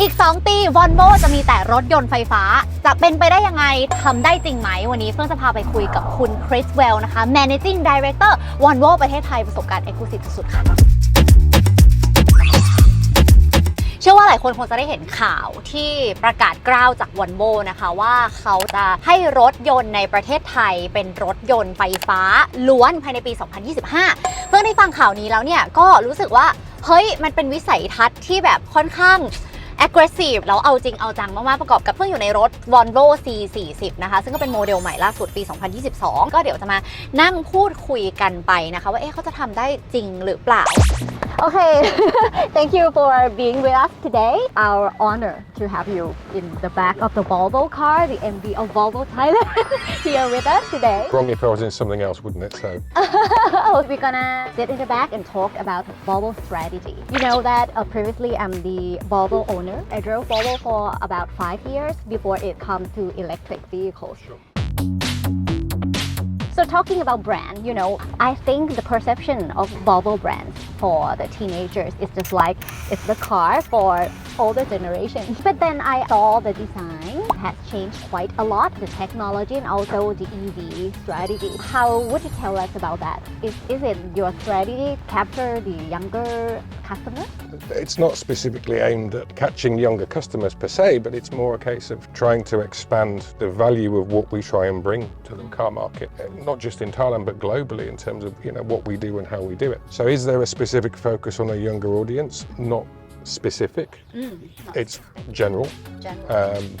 อีก2 ปี Volvo จะมีแต่รถยนต์ไฟฟ้าจะเป็นไปได้ยังไงทำได้จริงไหมวันนี้เฟื่องจะพาไปคุยกับคุณคริสเวลนะคะ Managing Director Volvo ประเทศไทยประสบการณ์ Exclusive สุดๆค่ะเชื่อว่าหลายคนคงจะได้เห็นข่าวที่ประกาศกล้าวจาก Volvo นะคะว่าเขาจะให้รถยนต์ในประเทศไทยเป็นรถยนต์ไฟฟ้าล้วนภายในปี 2025 เพิ่งได้ฟังข่าวนี้แล้วเนี่ยก็รู้สึกว่าเฮ้ยมันเป็นวิสัยทัศน์ที่แบบค่อนข้างaggressive แล้วเอาจริงเอาจังมากๆประกอบกับเพิ่งอยู่ในรถ Volvo C40 นะคะซึ่งก็เป็นโมเดลใหม่ล่าสุดปี 2022 ก็เดี๋ยวจะมานั่งพูดคุยกันไปนะคะว่าเขาจะทำได้จริงหรือเปล่า Okay, thank you for being with us today. Our honor to have you in the back of the Volvo car, the MD of Volvo Thailand, here with us today. Wrong if I was in something else, wouldn't it? So we're gonna sit in the back and talk about Volvo strategy. You know that previously I'm the Volvo owner. I drove Volvo for about 5 years before it comes to electric vehicles. So talking about brand, I think the perception of Volvo brands for the teenagers is just like it's the car for older generations. But then I saw the design has changed quite a lot, the technology and also the EV strategy. How would you tell us about that? Is it your strategy to capture the younger customers? It's not specifically aimed at catching younger customers per se, but it's more a case of trying to expand the value of what we try and bring to the car market, not just in Thailand but globally in terms of what we do and how we do it. So is there a specific focus on a younger audience? Not specific. It's general.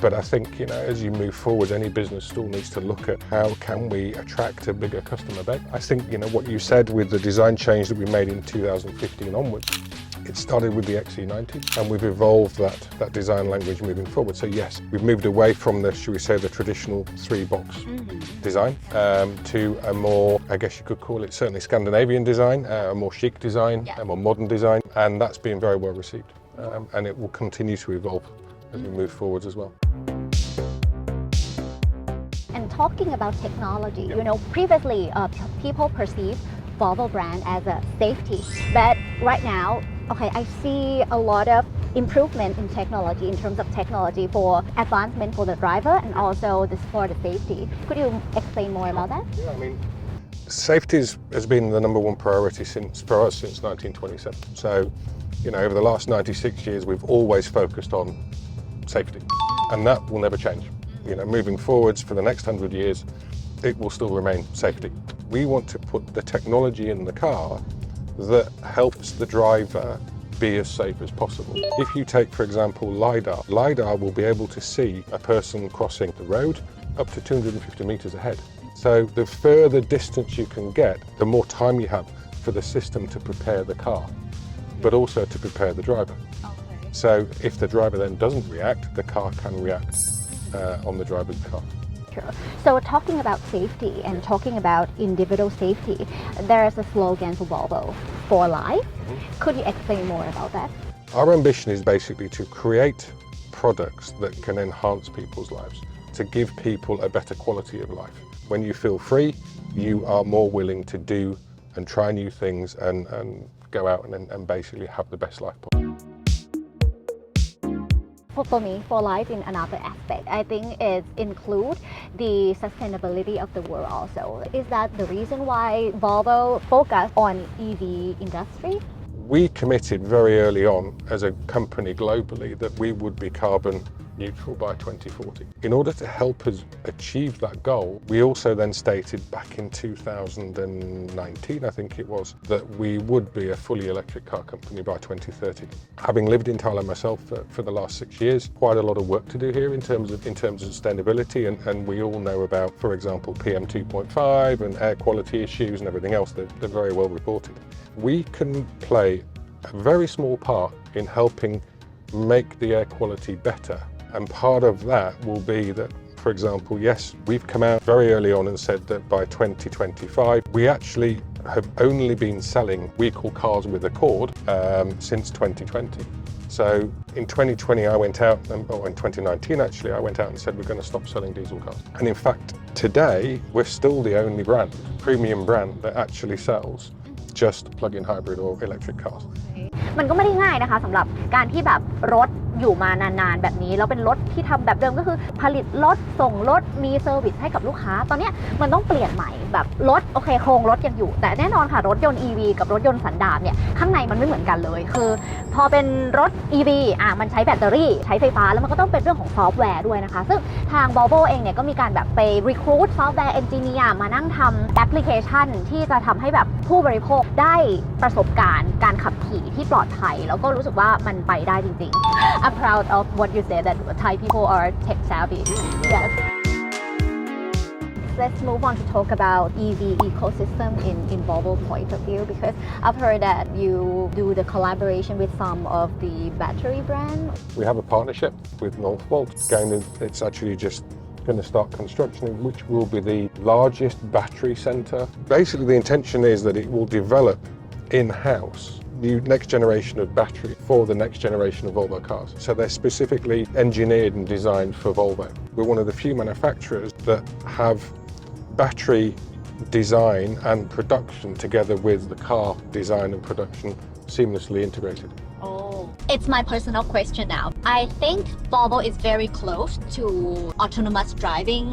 But I think as you move forward, any business still needs to look at how can we attract a bigger customer base. I think what you said with the design change that we made in 2015 onwards. It started with the XC90 and we've evolved that design language moving forward. So yes, we've moved away from the, should we say, the traditional 3-box design to a more, I guess you could call it certainly Scandinavian design, a more chic design, a more modern design, and that's been very well received. And it will continue to evolve as we move forwards as well. And talking about technology, previously people perceive Volvo brand as a safety, but right now, I see a lot of improvement in technology in terms of technology for advancement for the driver and also for the safety. Could you explain more about that? Yeah, safety has been the number one priority for us since 1927. So, over the last 96 years, we've always focused on safety, and that will never change. Moving forwards for the next 100 years, it will still remain safety. We want to put the technology in the car that helps the driver be as safe as possible. If you take, for example, LiDAR will be able to see a person crossing the road up to 250 meters ahead. So the further distance you can get, the more time you have for the system to prepare the car, but also to prepare the driver. Okay. So if the driver then doesn't react, the car can react on the driver's car. So talking about safety and talking about individual safety, there is a slogan for Volvo, for life. Could you explain more about that? Our ambition is basically to create products that can enhance people's lives, to give people a better quality of life. When you feel free, you are more willing to do and try new things and go out and basically have the best life possible. For me, for life in another aspect, I think it includes the sustainability of the world also. Is that the reason why Volvo focused on EV industry? We committed very early on as a company globally that we would be carbon neutral by 2040. In order to help us achieve that goal, we also then stated back in 2019, I think it was, that we would be a fully electric car company by 2030. Having lived in Thailand myself for the last 6 years, quite a lot of work to do here in terms of sustainability, and we all know about, for example, PM 2.5 and air quality issues and everything else. They're very well reported. We can play a very small part in helping make the air quality better. And part of that will be that, for example, yes, we've come out very early on and said that by 2025, we actually have only been selling we call cars with a cord since 2020. So in 2020, I went out, or in 2019 actually, I went out and said we're going to stop selling diesel cars. And in fact, today, we're still the only brand, premium brand, that actually sells just plug-in hybrid or electric cars. มันก็ไม่ได้ง่ายนะคะสำหรับการที่แบบรถ อยู่มานานๆแบบนี้แล้วเป็นรถที่ทำแบบเดิมก็คือผลิตรถส่งรถมีเซอร์วิสให้กับลูกค้าตอนนี้มันต้องเปลี่ยนใหม่แบบรถโอเคโครงรถยังอยู่แต่แน่นอนค่ะรถยนต์ EV กับรถยนต์สันดาปเนี่ยข้างในมันไม่เหมือนกันเลยคือพอเป็นรถ EV มันใช้แบตเตอรี่ใช้ไฟฟ้าแล้วมันก็ต้องเป็นเรื่องของซอฟต์แวร์ด้วยนะคะซึ่งทาง Volvo เองเนี่ยก็มีการแบบไป recruit ซอฟต์แวร์เอนจิเนียร์มานั่งทำแอปพลิเคชันที่จะทำให้แบบผู้บริโภคได้ประสบการณ์การขับขี่ที่ปลอดภัยแล้วก็รู้สึกว่ามันไปได้จริงๆ I'm proud of what you said that Thai people are tech savvy yes Let's move on to talk about EV ecosystem in Volvo point of view because I've heard that you do the collaboration with some of the battery brand. We have a partnership with Northvolt. Again, it's actually just going to start construction, which will be the largest battery centre. Basically, the intention is that it will develop in-house the next generation of battery for the next generation of Volvo cars. So they're specifically engineered and designed for Volvo. We're one of the few manufacturers that have battery design and production together with the car design and production seamlessly integrated. Oh, it's my personal question now. I think Volvo is very close to autonomous driving.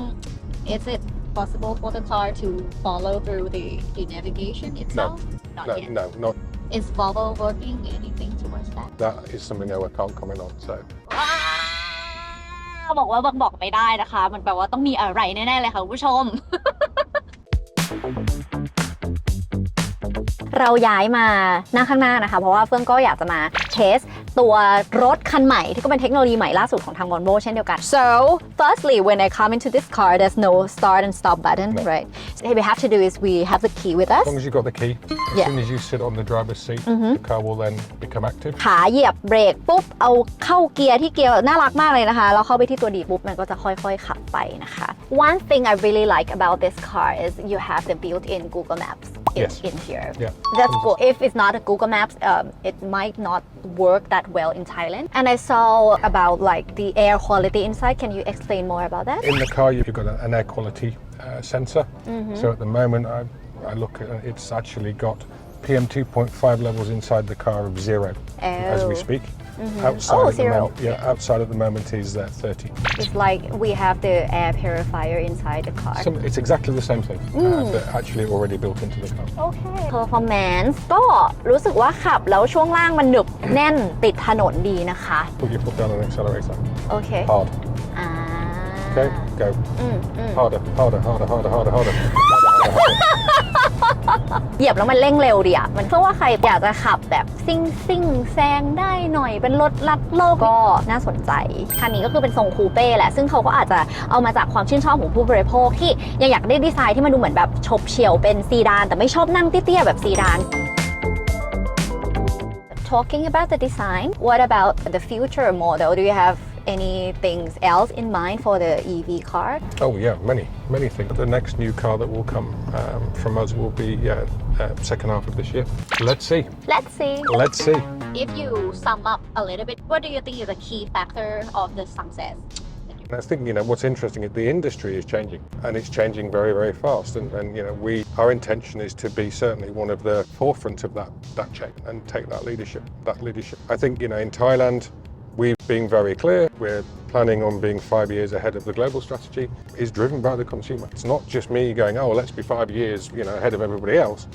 Is it possible for the car to follow through the navigation itself? Not yet. No, not. Is Volvo working anything towards that? That is something I can't comment on. So. บอกว่าบอกไม่ได้นะคะมันแปลว่าต้องมีอะไรแน่ๆเลยค่ะคุณผู้ชม เราย้ายมานั่งข้างหน้านะคะเพราะว่าเฟื่องก็อยากจะมาเทสตัวรถคันใหม่ที่ก็เป็นเทคโนโลยีใหม่ล่าสุดของทาง Volvo เช่นเดียวกัน So firstly when I come into this car there's no start and stop button right so what we have to do is we have the key with us As long as you've got the key as soon as you sit on the driver's seat the car will then become active ขาเหยียบเบรกปุ๊บเอาเข้าเกียร์ที่เกียร์น่ารักมากเลยนะคะแล้วเข้าไปที่ตัวดีปุ๊บมันก็จะค่อยๆขับไปนะคะ One thing I really like about this car is you have the built-in Google Maps in here That's cool. If it's not a Google Maps, it might not work that well in Thailand. And I saw about like the air quality inside. Can you explain more about that? In the car, you've got an air quality sensor. So at the moment, I look at it's actually got PM 2.5 levels inside the car of 0 as we speak. Outside at the moment is 30. It's like we have the air purifier inside the car. It's exactly the same thing, but actually already built into the car. Okay. Performance ก็รู้สึกว่าขับแล้วช่วงล่างมันหนึบแน่นติดถนนดีนะคะ Put your foot down on the accelerator. Okay. Hard. Okay, go. Harder. เหยียบแล้วมันเร่งเร็วดีอะมันเพื่อว่าใครอยากจะขับแบบซิ่งแซงได้หน่อยเป็นรถลัดโลกก็น่าสนใจคันนี้ก็คือเป็นทรงคูเป้แหละซึ่งเขาก็อาจจะเอามาจากความชื่นชอบของผู้บริโภคที่ยังอยากได้ดีไซน์ที่มันดูเหมือนแบบฉบเฉี่ยวเป็นซีดานแต่ไม่ชอบนั่งเตี้ยๆแบบซีดาน Talking about the design, what about the future model? Do you have anything else in mind for the EV car? Oh yeah, many things. The next new car that will come from us will be second half of this year. Let's see. If you sum up a little bit, what do you think is a key factor of the success? I think what's interesting is the industry is changing and it's changing very, very fast. And our intention is to be certainly one of the forefront of that change and take that leadership. I think in Thailand. We've been very clear, we're planning on being 5 years ahead of the global strategy, is driven by the consumer. It's not just me going, oh, let's be 5 years ahead of everybody else.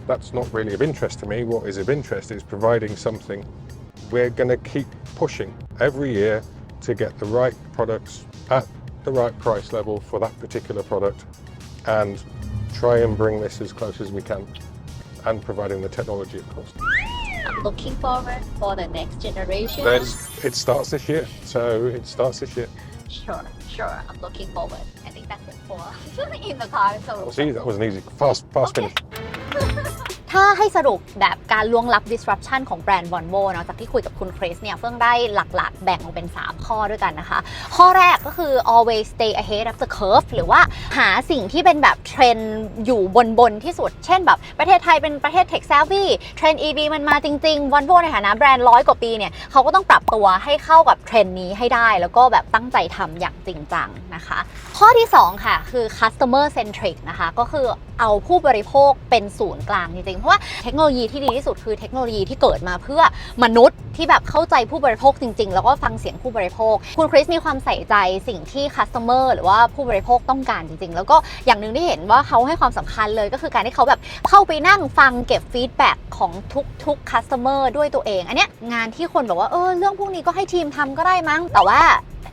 That's not really of interest to me. What is of interest is providing something. We're going to keep pushing every year to get the right products at the right price level for that particular product and try and bring this as close as we can and providing the technology, of course. I'm looking forward for the next generation. It starts this year. Sure. I'm looking forward. I think that's it for in the car. That was an easy, fast finish. ถ้าให้สรุปแบบการล่วงลับ disruption ของแบรนด์ Volvo เนาะจากที่คุยกับคุณคริสเนี่ยเฟื่องได้หลักๆแบ่งออกเป็น3ข้อด้วยกันนะคะข้อแรกก็คือ always stay ahead of the curve หรือว่าหาสิ่งที่เป็นแบบเทรนด์อยู่บนที่สุดเช่นแบบประเทศไทยเป็นประเทศ tech savvy เทรนด์ EV มันมาจริงๆ Volvo ในฐานะแบรนด์100 กว่าปีเนี่ยเขาก็ต้องปรับตัวให้เข้ากับเทรนด์นี้ให้ได้แล้วก็แบบตั้งใจทำอย่างจริงจัง นะคะข้อที่2ค่ะคือ customer centric นะคะก็คือเอาผู้บริโภคเป็นศูนย์กลางจริงๆเพราะว่าเทคโนโลยีที่ดีที่สุดคือเทคโนโลยีที่เกิดมาเพื่อมนุษย์ที่แบบเข้าใจผู้บริโภคจริงๆแล้วก็ฟังเสียงผู้บริโภคคุณคริสมีความใส่ใจสิ่งที่ customer หรือว่าผู้บริโภคต้องการจริงๆแล้วก็อย่างหนึ่งที่เห็นว่าเขาให้ความสำคัญเลยก็คือการที่เขาแบบเข้าไปนั่งฟังเก็บฟีดแบ็กของทุก customer ด้วยตัวเองอันเนี้ยงานที่คนบอกว่าเรื่องพวกนี้ก็ให้ทีมทำก็ได้มั้งแต่ว่า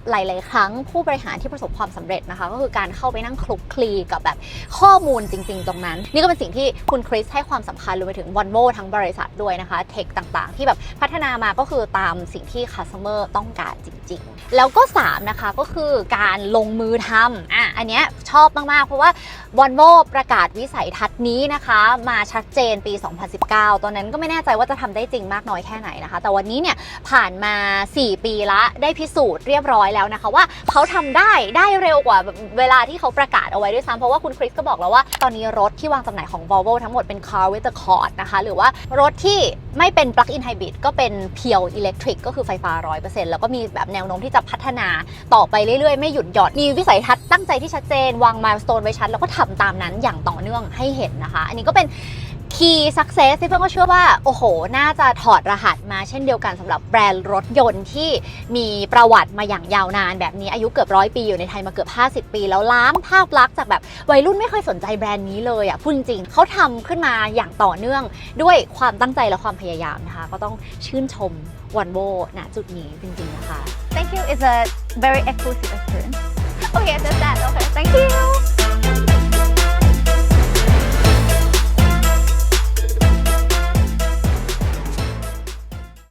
หลายๆครั้งผู้บริหารที่ประสบความสำเร็จนะคะก็คือการเข้าไปนั่งคลุกคลีกับแบบข้อมูลจริงๆตรงนั้นนี่ก็เป็นสิ่งที่คุณคริสให้ความสำคัญรวมไปถึง Volvo ทั้งบริษัทด้วยนะคะเทคต่างๆที่แบบพัฒนามาก็คือตามสิ่งที่ customer ต้องการจริงๆแล้วก็3นะคะก็คือการลงมือทำอันเนี้ยชอบมากๆเพราะว่า Volvo ประกาศวิสัยทัศน์นี้นะคะมาชัดเจนปี 2019 ตอนนั้นก็ไม่แน่ใจว่าจะทำได้จริงมากน้อยแค่ไหนนะคะแต่วันนี้เนี่ยผ่านมา4 ปีละได้พิสูจน์เรียบร้อยแล้วนะคะว่าเขาทำได้เร็วกว่าเวลาที่เขาประกาศเอาไว้ด้วยซ้ำเพราะว่าคุณคริสก็บอกแล้วว่าตอนนี้รถที่วางจำหน่ายของ Volvo ทั้งหมดเป็น Car with a Cord นะคะหรือว่ารถที่ไม่เป็น Plug-in Hybrid ก็เป็น Pure Electric ก็คือไฟฟ้า 100% แล้วก็มีแบบแนวโน้มที่จะพัฒนาต่อไปเรื่อยๆไม่หยุดหย่อนมีวิสัยทัศน์ตั้งใจที่ชัดเจนวาง milestone ไว้ชัดแล้วก็ทำตามนั้นอย่างต่อเนื่องให้เห็นนะคะอันนี้ก็เป็นKey Success ที่เพื่อนก็เชื่อว่าโอ้โหน่าจะถอดรหัสมาเช่นเดียวกันสำหรับแบรนด์รถยนต์ที่มีประวัติมาอย่างยาวนานแบบนี้อายุเกือบ100 ปีอยู่ในไทยมาเกือบ50 ปีแล้วล้างภาพลักษณ์จากแบบวัยรุ่นไม่ค่อยสนใจแบรนด์นี้เลยพูดจริงๆเขาทำขึ้นมาอย่างต่อเนื่องด้วยความตั้งใจและความพยายามนะคะก็ต้องชื่นชม Volvo ณจุดนี้จริงๆนะคะ Thank you. It's a very exclusive experience. Okay, that's that. Okay, thank you.